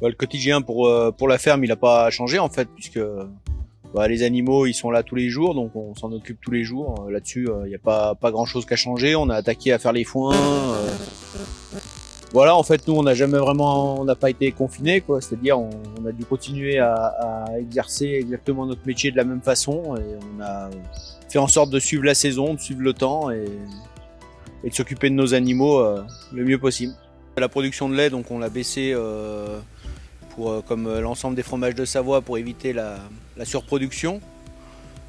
Le quotidien pour la ferme, il n'a pas changé en fait, puisque les animaux ils sont là tous les jours, donc on s'en occupe tous les jours. Là-dessus, il n'y a pas grand-chose qu'à changer. On a attaqué à faire les foins. Voilà, en fait, nous, on n'a pas été confinés, quoi. C'est-à-dire, on a dû continuer à exercer exactement notre métier de la même façon, et on a fait en sorte de suivre la saison, de suivre le temps, et de s'occuper de nos animaux le mieux possible. La production de lait, donc, on l'a baissé comme l'ensemble des fromages de Savoie pour éviter la surproduction.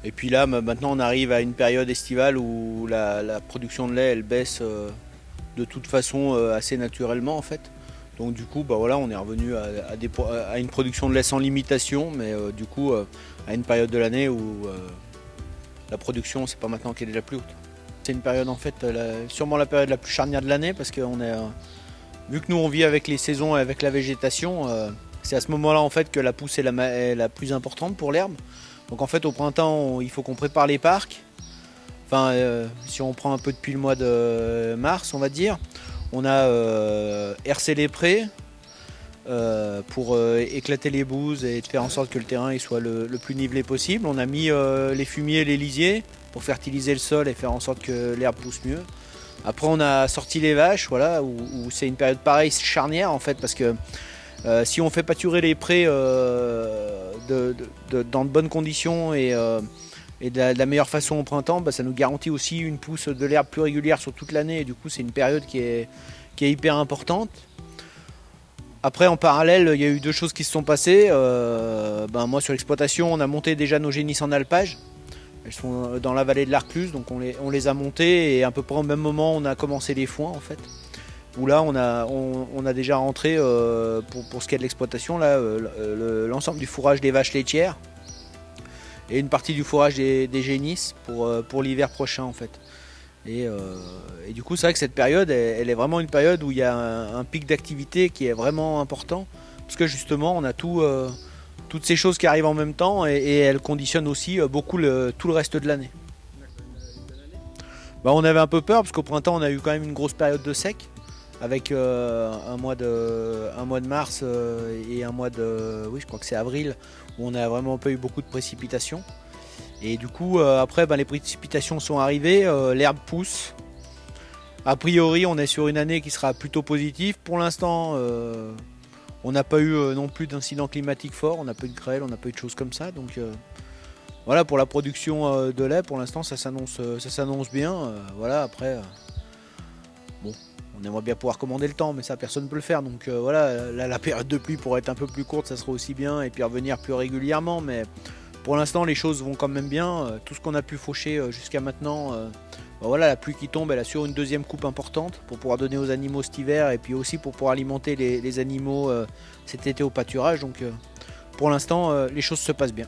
Et puis là, maintenant, on arrive à une période estivale où la production de lait, elle baisse de toute façon assez naturellement en fait. Donc du coup, on est revenu à une production de lait sans limitation, mais du coup à une période de l'année où la production, c'est pas maintenant qu'elle est la plus haute. C'est une période en fait, sûrement la période la plus charnière de l'année parce que vu que nous on vit avec les saisons et avec la végétation, c'est à ce moment-là en fait que la pousse est la plus importante pour l'herbe. Donc en fait au printemps, il faut qu'on prépare les parcs. Enfin, si on prend un peu depuis le mois de mars, on va dire, on a hercé les prés pour éclater les bouses et faire en sorte que le terrain il soit le plus nivelé possible. On a mis les fumiers et les lisiers pour fertiliser le sol et faire en sorte que l'herbe pousse mieux. Après, on a sorti les vaches, voilà, où c'est une période pareille, charnière en fait, parce que si on fait pâturer les prés dans de bonnes conditions et de la meilleure façon au printemps, ça nous garantit aussi une pousse de l'herbe plus régulière sur toute l'année. Et du coup, c'est une période qui est hyper importante. Après, en parallèle, il y a eu deux choses qui se sont passées. Moi, sur l'exploitation, on a monté déjà nos génisses en alpage. Elles sont dans la vallée de l'Arcluse, donc on les a montées. Et à peu près au même moment, on a commencé les foins, en fait. Où là, on a déjà rentré, pour ce qui est de l'exploitation, l'ensemble du fourrage des vaches laitières. Et une partie du fourrage des génisses pour l'hiver prochain en fait. Et du coup c'est vrai que cette période elle est vraiment une période où il y a un pic d'activité qui est vraiment important parce que justement on a toutes ces choses qui arrivent en même temps et elles conditionnent aussi beaucoup tout le reste de l'année. On avait un peu peur parce qu'au printemps on a eu quand même une grosse période de sec avec un mois de mars et un mois de, oui je crois que c'est avril, où on n'a vraiment pas eu beaucoup de précipitations. Et du coup après les précipitations sont arrivées, l'herbe pousse. A priori on est sur une année qui sera plutôt positive. Pour l'instant on n'a pas eu non plus d'incidents climatiques forts, on n'a pas eu de grêle, on n'a pas eu de choses comme ça. Donc voilà, pour la production de lait pour l'instant ça s'annonce bien. Voilà, après bon, on aimerait bien pouvoir commander le temps, mais ça personne ne peut le faire. Donc voilà, la période de pluie pourrait être un peu plus courte, ça serait aussi bien, et puis revenir plus régulièrement. Mais pour l'instant, les choses vont quand même bien. Tout ce qu'on a pu faucher jusqu'à maintenant, voilà, la pluie qui tombe, elle assure une deuxième coupe importante pour pouvoir donner aux animaux cet hiver, et puis aussi pour pouvoir alimenter les animaux cet été au pâturage. Donc pour l'instant, les choses se passent bien.